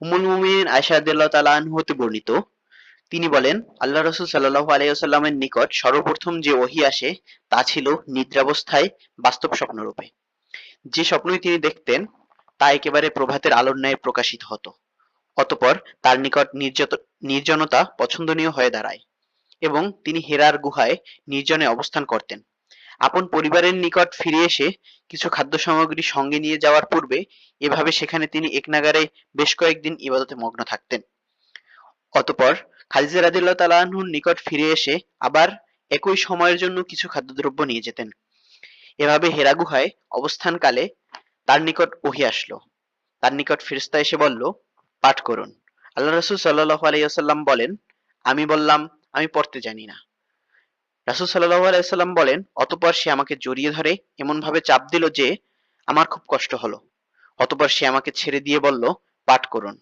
উম্মুল মুমিনিন আয়েশা রাদিয়াল্লাহু তাআলা আনহা হতে বর্ণিত, তিনি বলেন, আল্লাহ রাসূল সাল্লাল্লাহু আলাইহি ওয়াসাল্লামের নিকট সর্বপ্রথম যে ওহী আসে তা ছিল নিদ্রাবস্থায় বাস্তব স্বপ্নরূপে। যে স্বপ্নই তিনি দেখতেন তা একেবারে প্রভাতের আলোর ন্যায় প্রকাশিত হতো। অতঃপর তার নিকট নির্জনতা পছন্দনীয় হয়ে দাঁড়ায় এবং তিনি হেরার গুহায় নির্জনে অবস্থান করতেন। আপন পরিবারের নিকট ফিরে এসে কিছু খাদ্য সামগ্রী সঙ্গে নিয়ে যাওয়ার পূর্বে এভাবে সেখানে তিনি একনাগাড়ে বেশ কয়েকদিন ইবাদতে মগ্ন থাকতেন। অতঃপর খাদিজা রাদিয়াল্লাহু তাআলা আনহুর নিকট ফিরে এসে আবার একই সময়ের জন্য কিছু খাদ্যদ্রব্য নিয়ে যেতেন। এভাবে হেরা গুহায় অবস্থানকালে তার নিকট ওহী আসলো। তার নিকট ফেরেশতা এসে বলল, পাঠ করুন। আল্লাহ রাসূল সাল্লাল্লাহু আলাইহি ওয়াসাল্লাম বলেন, আমি বললাম, আমি পড়তে জানি না। রাসূল সাল্লাল্লাহু আলাইহি ওয়াসাল্লাম বলেন, অতঃপর সে আমাকে জড়িয়ে ধরে এমনভাবে চাপ দিল যে আমার খুব কষ্ট হলো। অতঃপর সে আমাকে ছেড়ে দিয়ে বলল, পাঠ করুন।